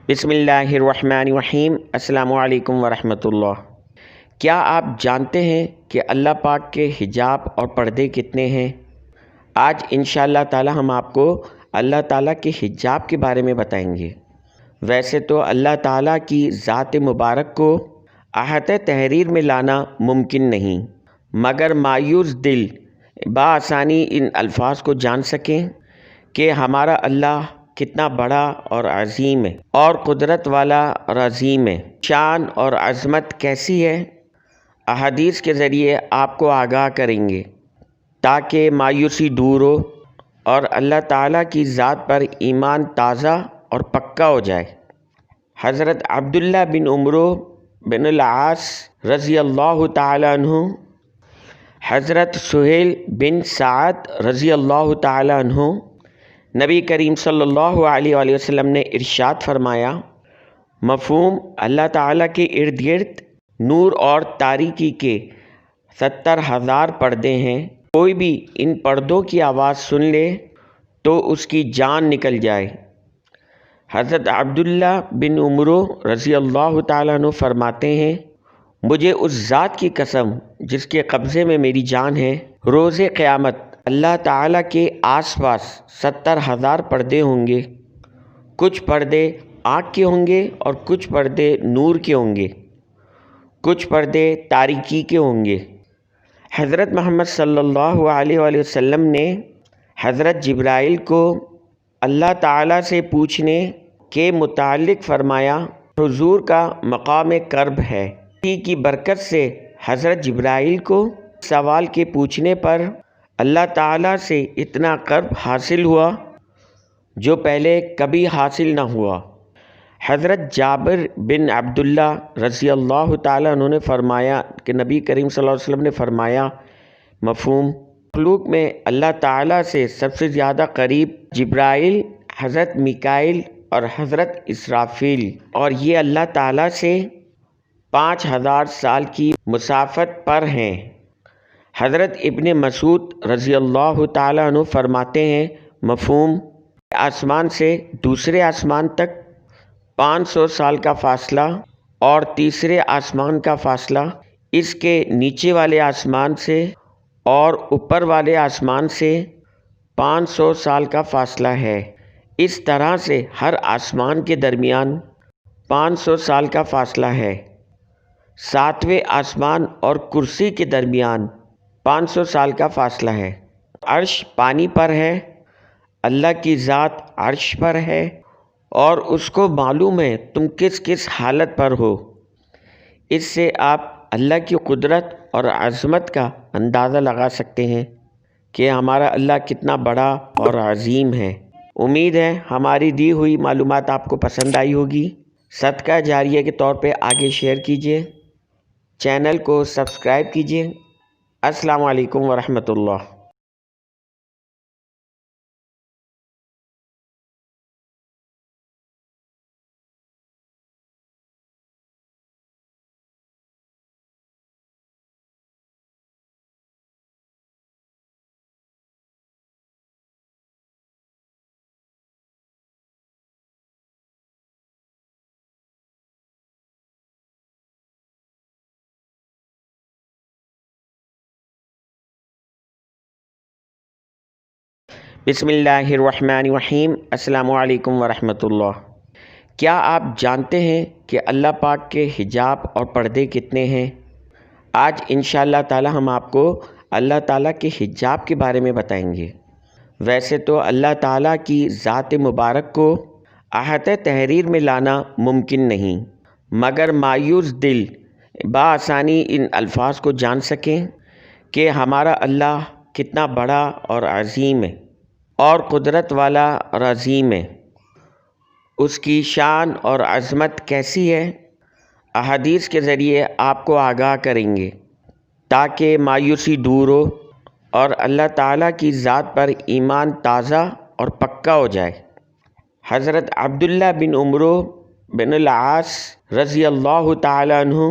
بسم اللہ الرحمن الرحیم۔ السلام علیکم ورحمۃ اللہ۔ کیا آپ جانتے ہیں کہ اللہ پاک کے حجاب اور پردے کتنے ہیں؟ آج انشاءاللہ تعالی ہم آپ کو اللہ تعالیٰ کے حجاب کے بارے میں بتائیں گے۔ ویسے تو اللہ تعالیٰ کی ذات مبارک کو احاطہ تحریر میں لانا ممکن نہیں، مگر مایوس دل بآسانی ان الفاظ کو جان سکیں کہ ہمارا اللہ کتنا بڑا اور عظیم ہے اور قدرت والا اور عظیم ہے۔ شان اور عظمت کیسی ہے، احادیث کے ذریعے آپ کو آگاہ کریں گے تاکہ مایوسی دور ہو اور اللہ تعالیٰ کی ذات پر ایمان تازہ اور پکا ہو جائے۔ حضرت عبداللہ بن عمرو بن العاص رضی اللہ تعالی عنہ، حضرت سہیل بن سعد رضی اللہ تعالی عنہ، نبی کریم صلی اللہ علیہ وآلہ وسلم نے ارشاد فرمایا، مفہوم اللہ تعالیٰ کے ارد گرد نور اور تاریکی کے 70,000 پردے ہیں۔ کوئی بھی ان پردوں کی آواز سن لے تو اس کی جان نکل جائے۔ حضرت عبداللہ بن عمرو رضی اللہ تعالیٰ عنہ فرماتے ہیں، مجھے اس ذات کی قسم جس کے قبضے میں میری جان ہے، روز قیامت اللہ تعالیٰ کے آس پاس 70,000 پردے ہوں گے۔ کچھ پردے آنکھ کے ہوں گے اور کچھ پردے نور کے ہوں گے، کچھ پردے تاریکی کے ہوں گے۔ حضرت محمد صلی اللہ علیہ وآلہ وسلم نے حضرت جبرائیل کو اللہ تعالیٰ سے پوچھنے کے متعلق فرمایا، حضور کا مقام کرب ہے۔ اسی کی برکت سے حضرت جبرائیل کو سوال کے پوچھنے پر اللہ تعالیٰ سے اتنا قرب حاصل ہوا جو پہلے کبھی حاصل نہ ہوا۔ حضرت جابر بن عبداللہ رضی اللہ تعالیٰ عنہ نے فرمایا کہ نبی کریم صلی اللہ علیہ وسلم نے فرمایا، مفہوم مخلوق میں اللہ تعالیٰ سے سب سے زیادہ قریب جبرائیل، حضرت میکائیل اور حضرت اسرافیل، اور یہ اللہ تعالیٰ سے 5,000 سال کی مسافت پر ہیں۔ حضرت ابن مسعود رضی اللہ تعالیٰ عنہ فرماتے ہیں، مفہوم آسمان سے دوسرے آسمان تک 500 سال کا فاصلہ اور تیسرے آسمان کا فاصلہ، اس کے نیچے والے آسمان سے اور اوپر والے آسمان سے 500 سال کا فاصلہ ہے۔ اس طرح سے ہر آسمان کے درمیان 500 سال کا فاصلہ ہے۔ 7ویں آسمان اور کرسی کے درمیان 500 سال کا فاصلہ ہے۔ عرش پانی پر ہے، اللہ کی ذات عرش پر ہے اور اس کو معلوم ہے تم کس کس حالت پر ہو۔ اس سے آپ اللہ کی قدرت اور عظمت کا اندازہ لگا سکتے ہیں کہ ہمارا اللہ کتنا بڑا اور عظیم ہے۔ امید ہے ہماری دی ہوئی معلومات آپ کو پسند آئی ہوگی۔ صدقہ جاریہ کے طور پہ آگے شیئر کیجیے، چینل کو سبسکرائب کیجیے۔ السلام علیکم ورحمۃ اللہ۔ بسم اللہ الرحمن الرحیم۔ السلام علیکم ورحمۃ اللہ۔ کیا آپ جانتے ہیں کہ اللہ پاک کے حجاب اور پردے کتنے ہیں؟ آج انشاءاللہ تعالی ہم آپ کو اللہ تعالیٰ کے حجاب کے بارے میں بتائیں گے۔ ویسے تو اللہ تعالیٰ کی ذات مبارک کو احاطہ تحریر میں لانا ممکن نہیں، مگر مایوس دل بآسانی ان الفاظ کو جان سکیں کہ ہمارا اللہ کتنا بڑا اور عظیم ہے اور قدرت والا اور عظیم ہے۔ اس کی شان اور عظمت کیسی ہے، احادیث کے ذریعے آپ کو آگاہ کریں گے تاکہ مایوسی دور ہو اور اللہ تعالیٰ کی ذات پر ایمان تازہ اور پکا ہو جائے۔ حضرت عبداللہ بن عمرو بن العاص رضی اللہ تعالی عنہ،